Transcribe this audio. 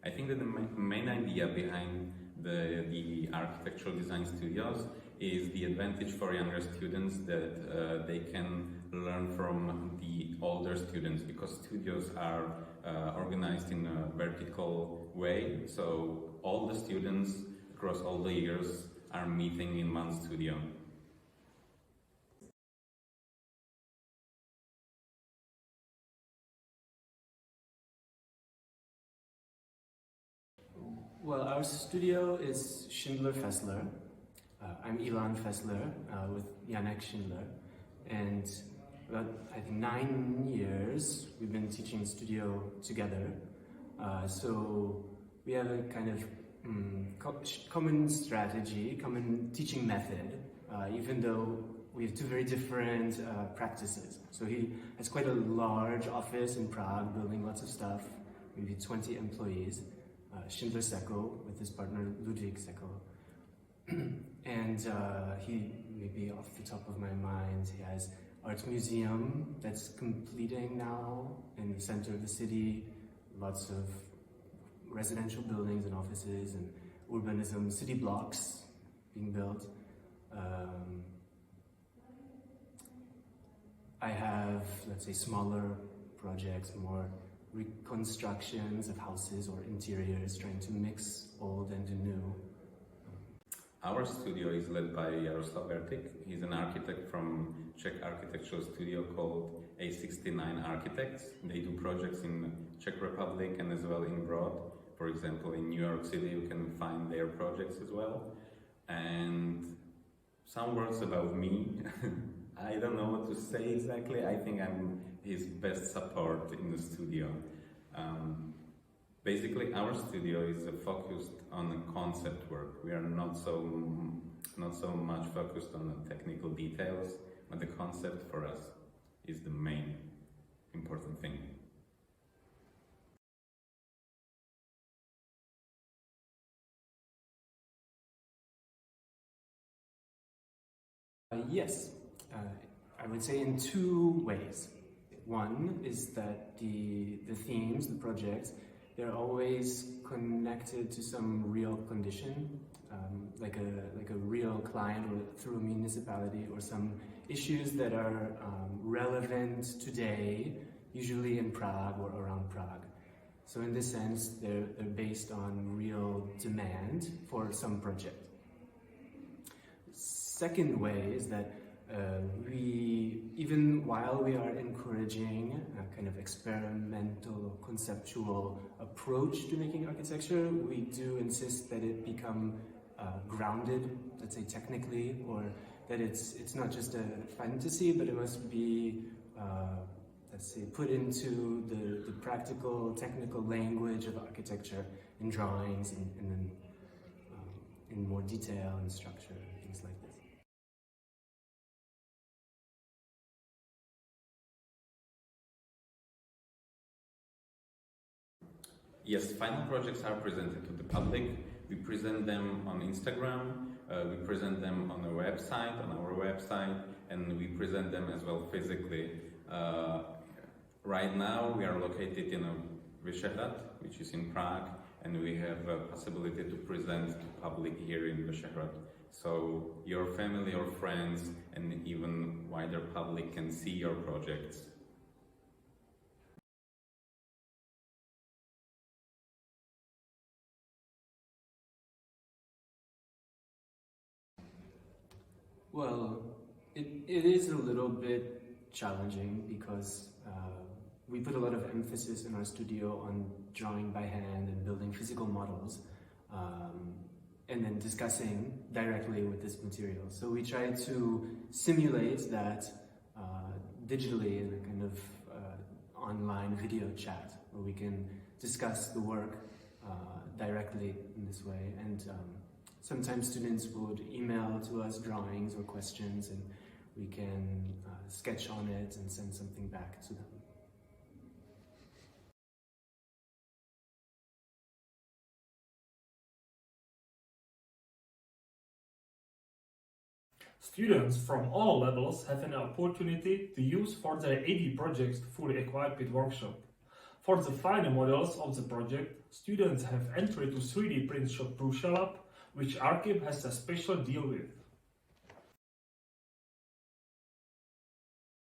I think that the main idea behind the architectural design studios is the advantage for younger students that they can learn from the older students, because studios are organized in a vertical way, so all the students across all the years are meeting in one studio. Well, our studio is Schindler-Fessler. I'm Elan Fessler with Janek Schindler, and about I think 9 years we've been teaching studio together. So we have a kind of common strategy, common teaching method, even though we have two very different practices. So he has quite a large office in Prague, building lots of stuff, maybe 20 employees. Schindler Seko with his partner Ludwig Seko. And he, maybe off the top of my mind, he has art museum that's completing now in the center of the city, lots of residential buildings and offices and urbanism, city blocks being built. I have, let's say, smaller projects, more reconstructions of houses or interiors, trying to mix old and new. Our studio is led by Jaroslav Vertik. He's an architect from Czech architectural studio called A69 Architects. They do projects in Czech Republic and as well in abroad. For example, in New York City you can find their projects as well. And some words about me. I don't know what to say exactly. I think I'm his best support in the studio. Basically, our studio is focused on concept work. We are not so much focused on the technical details, but the concept for us is the main important thing. Yes, I would say in two ways. One is that the themes, the projects, they're always connected to some real condition, like a real client or through a municipality, or some issues that are relevant today, usually in Prague or around Prague. So in this sense, they're based on real demand for some project. Second way is that we, even while we are encouraging a kind of experimental, conceptual approach to making architecture, we do insist that it become grounded, let's say technically, or that it's not just a fantasy, but it must be, let's say, put into the practical, technical language of architecture in drawings and then in more detail and structure, things like this. Yes, final projects are presented to the public. We present them on Instagram, we present them on our website, and we present them as well physically. Right now we are located in Vyšehrad, which is in Prague, and we have a possibility to present to public here in Vyšehrad. So your family or friends and even wider public can see your projects. Well, it is a little bit challenging because we put a lot of emphasis in our studio on drawing by hand and building physical models, and then discussing directly with this material. So we try to simulate that digitally in a kind of online video chat where we can discuss the work directly in this way. And sometimes students would email to us drawings or questions, and we can sketch on it and send something back to them. Students from all levels have an opportunity to use for their AD projects fully equipped workshop. For the final models of the project, students have entry to 3D print shop Prussia Lab, which Archip has a special deal with.